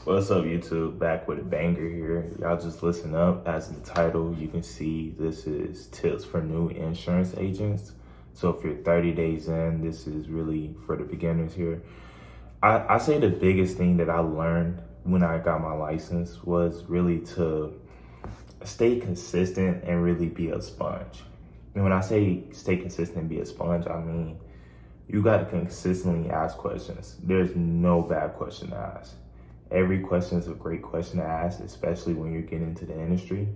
What's up, YouTube? Back with a banger here. Y'all just listen up. As the title, you can see this is tips for new insurance agents. So if you're 30 days in, this is really for the beginners here. I say the biggest thing that I learned when I got my license was really to stay consistent and really be a sponge. And when I say stay consistent and be a sponge, I mean you got to consistently ask questions. There's no bad question to ask. Every question is a great question to ask, especially when you're getting into the industry,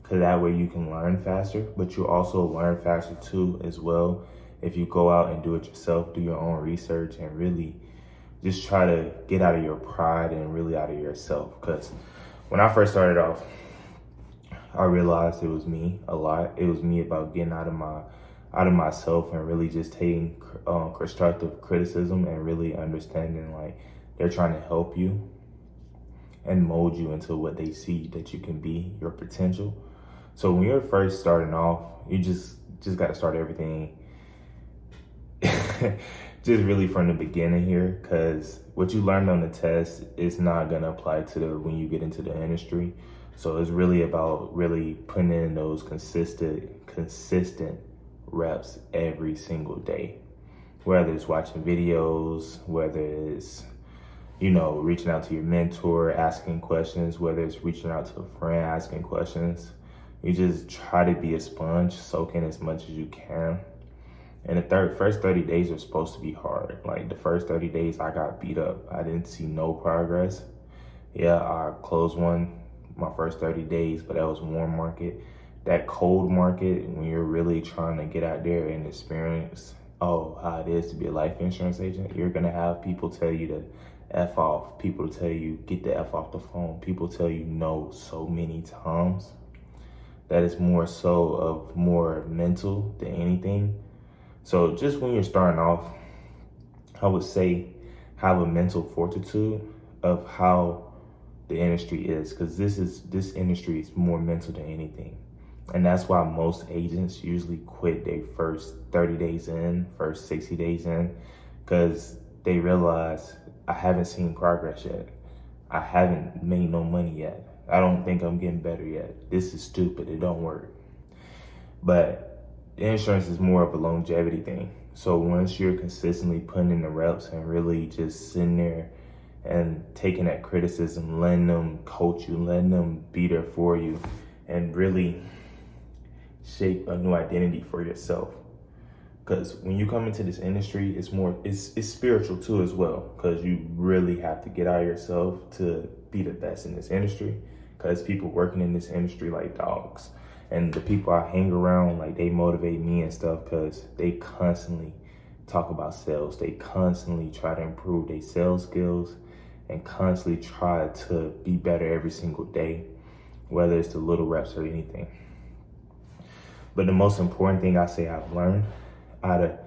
because that way you can learn faster, but you also learn faster too as well if you go out and do it yourself, do your own research, and really just try to get out of your pride and really out of yourself. Because when I first started off, I realized it was me a lot. It was me about getting out of myself and really just taking constructive criticism and really understanding like they're trying to help you and mold you into what they see that you can be, your potential. So when you're first starting off, you just got to start everything just really from the beginning here, because what you learned on the test is not going to apply to when you get into the industry. So it's really about really putting in those consistent reps every single day, whether it's watching videos, whether it's reaching out to your mentor, asking questions, whether it's reaching out to a friend, asking questions. You just try to be a sponge, soak in as much as you can. And the first 30 days are supposed to be hard. Like the first 30 days, I got beat up. I didn't see no progress. Yeah, I closed my first 30 days, but that was warm market. That cold market, when you're really trying to get out there and experience how it is to be a life insurance agent, you're gonna have people tell you to F off, people tell you get the F off the phone, people tell you no so many times. That is more so of more mental than anything. So just when you're starting off, I would say have a mental fortitude of how the industry is, because this industry is more mental than anything. And that's why most agents usually quit their first 30 days in, first 60 days in, because they realize I haven't seen progress yet. I haven't made no money yet. I don't think I'm getting better yet. This is stupid, it don't work. But insurance is more of a longevity thing. So once you're consistently putting in the reps and really just sitting there and taking that criticism, letting them coach you, letting them be there for you, and really shape a new identity for yourself. Because when you come into this industry, it's spiritual too as well, because you really have to get out of yourself to be the best in this industry, because people working in this industry like dogs. And the people I hang around, like they motivate me and stuff, because they constantly talk about sales. They constantly try to improve their sales skills and constantly try to be better every single day, whether it's the little reps or anything. But the most important thing I say I've learned out of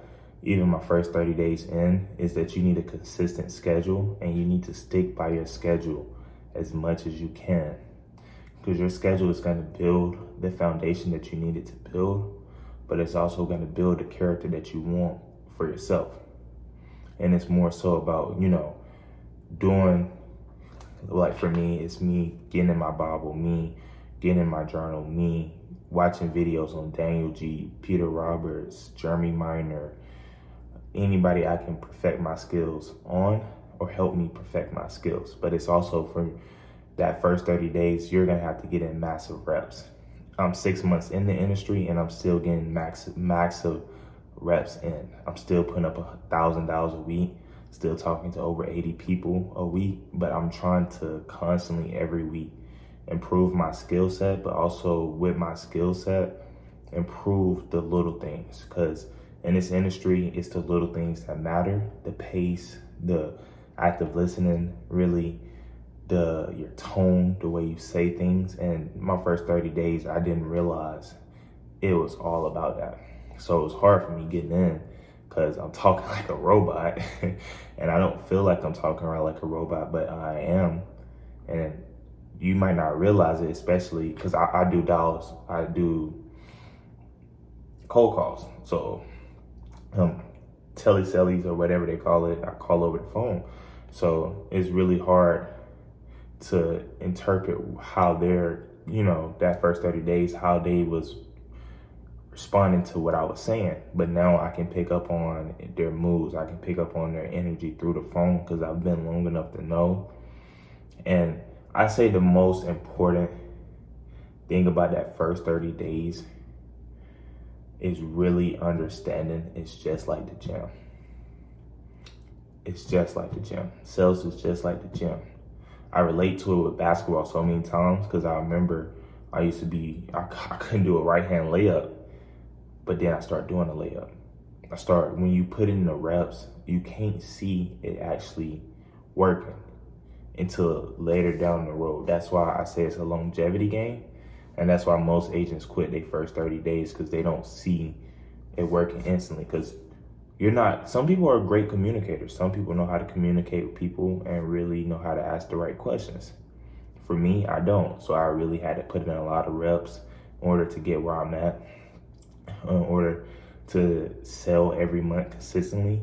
even my first 30 days in is that you need a consistent schedule, and you need to stick by your schedule as much as you can, because your schedule is going to build the foundation that you need it to build, but it's also going to build the character that you want for yourself. And it's more so about, doing, like for me, it's me getting in my Bible, me getting in my journal, me watching videos on Daniel G, Peter Roberts, Jeremy Minor, anybody I can perfect my skills on or help me perfect my skills. But it's also for that first 30 days, you're gonna have to get in massive reps. I'm 6 months in the industry and I'm still getting massive reps in. I'm still putting up $1,000 a week, still talking to over 80 people a week, but I'm trying to constantly every week improve my skill set, but also with my skill set, improve the little things. Because in this industry, it's the little things that matter: the pace, the active listening, really your tone, the way you say things. And my first 30 days, I didn't realize it was all about that. So it was hard for me getting in, because I'm talking like a robot and I don't feel like I'm talking around like a robot, but I am. And you might not realize it, especially because I do dials, I do cold calls. So telesellies or whatever they call it, I call over the phone. So it's really hard to interpret how their, that first 30 days, how they was responding to what I was saying. But now I can pick up on their moods. I can pick up on their energy through the phone because I've been long enough to know. And I say the most important thing about that first 30 days is really understanding it's just like the gym. It's just like the gym. Sales is just like the gym. I relate to it with basketball so many times because I remember I used to be, I couldn't do a right hand layup, but then I started doing a layup. When you put in the reps, you can't see it actually working until later down the road. That's why I say it's a longevity game. And that's why most agents quit their first 30 days because they don't see it working instantly. Because some people are great communicators. Some people know how to communicate with people and really know how to ask the right questions. For me, I don't. So I really had to put in a lot of reps in order to get where I'm at, in order to sell every month consistently.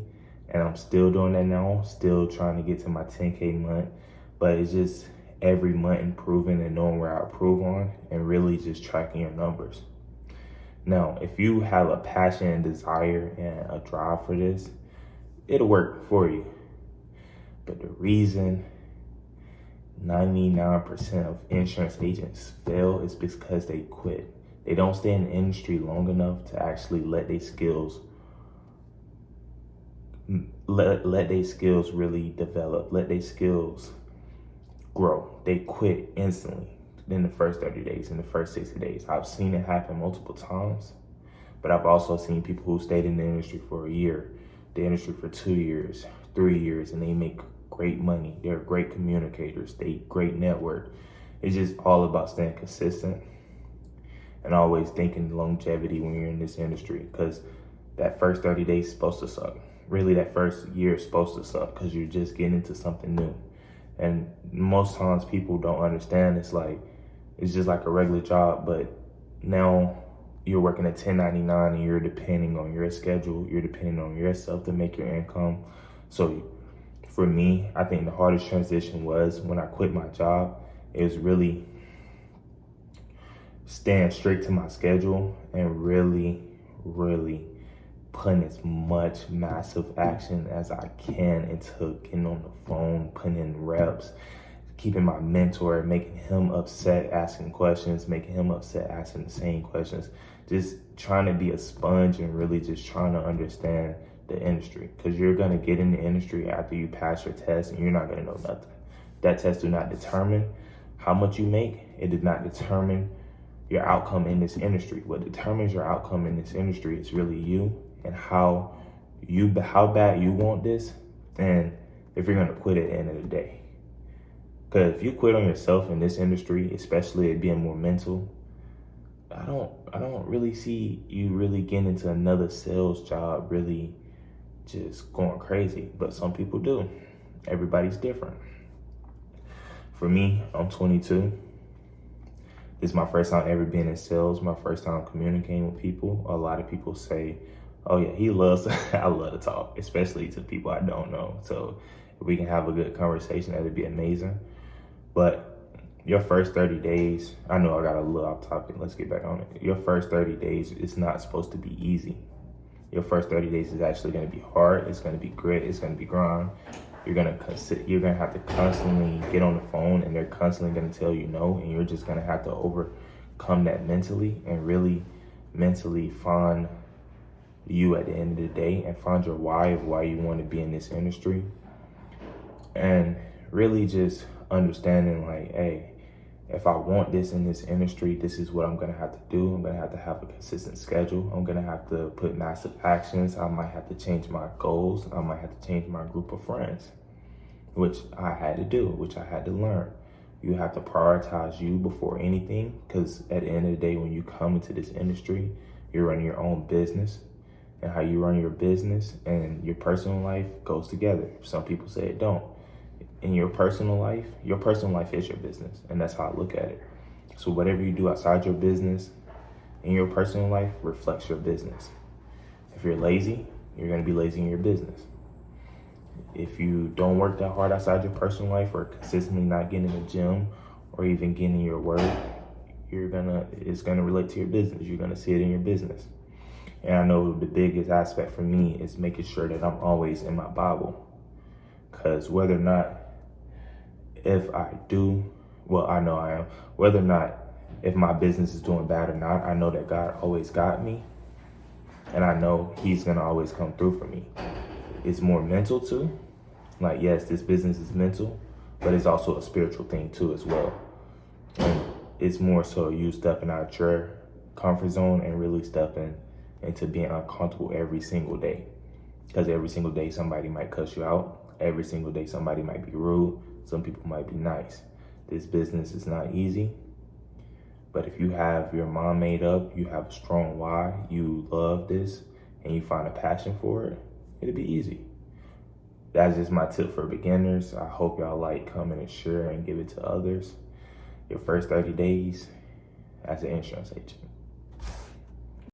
And I'm still doing that now, still trying to get to my 10K month. But it's just every month improving and knowing where I improve on and really just tracking your numbers. Now, if you have a passion and desire and a drive for this, it'll work for you. But the reason 99% of insurance agents fail is because they quit. They don't stay in the industry long enough to actually let their skills really develop, let their skills grow. They quit instantly in the first 30 days, in the first 60 days. I've seen it happen multiple times, but I've also seen people who stayed in the industry for a year, the industry for 2 years, 3 years, and they make great money. They're great communicators. They great network. It's just all about staying consistent and always thinking longevity when you're in this industry, because that first 30 days is supposed to suck. Really, that first year is supposed to suck because you're just getting into something new. And most times people don't understand it's just like a regular job, but now you're working at 1099 and you're depending on your schedule, you're depending on yourself to make your income. So for me, I think the hardest transition was when I quit my job. It was really staying straight to my schedule and really, really putting as much massive action as I can into getting on the phone, putting in reps, keeping my mentor, making him upset, asking questions, making him upset, asking the same questions, just trying to be a sponge and really just trying to understand the industry. Because you're going to get in the industry after you pass your test and you're not going to know nothing. That test do not determine how much you make. It did not determine your outcome in this industry. What determines your outcome in this industry is really you and how bad you want this, and if you're gonna quit at the end of the day. Because if you quit on yourself in this industry, especially it being more mental, I don't really see you really getting into another sales job really just going crazy. But some people do. Everybody's different. For me, I'm 22. This is my first time ever being in sales, my first time communicating with people. A lot of people say, oh yeah, I love to talk, especially to people I don't know. So if we can have a good conversation, that'd be amazing. But your first 30 days, I know I got a little off topic, let's get back on it. Your first 30 days is not supposed to be easy. Your first 30 days is actually gonna be hard, it's gonna be grit, it's gonna be grind. You're gonna have to constantly get on the phone and they're constantly gonna tell you no, and you're just gonna have to overcome that mentally and really mentally find you at the end of the day and find your why of why you want to be in this industry. And really just understanding hey, if I want this in this industry, this is what I'm gonna have to do. I'm gonna have to have a consistent schedule. I'm gonna have to put massive actions. I might have to change my goals. I might have to change my group of friends, which I had to do, which I had to learn. You have to prioritize you before anything, because at the end of the day, when you come into this industry, you're running your own business. And how you run your business and your personal life goes together. Some people say it don't. In your personal life is your business. And that's how I look at it. So whatever you do outside your business, in your personal life, reflects your business. If you're lazy, you're gonna be lazy in your business. If you don't work that hard outside your personal life or consistently not getting in the gym or even getting your work, it's gonna relate to your business. You're gonna see it in your business. And I know the biggest aspect for me is making sure that I'm always in my Bible. Because whether or not, if I do, well, I know I am, whether or not if my business is doing bad or not, I know that God always got me. And I know he's gonna always come through for me. It's more mental too. Like, yes, this business is mental, but it's also a spiritual thing too as well. And it's more so you stepping out of your comfort zone and really stepping into being uncomfortable every single day. Because every single day somebody might cuss you out. Every single day somebody might be rude. Some people might be nice. This business is not easy. But if you have your mind made up, you have a strong why, you love this, and you find a passion for it, it'll be easy. That's just my tip for beginners. I hope y'all like, comment, and share, and give it to others. Your first 30 days as an insurance agent.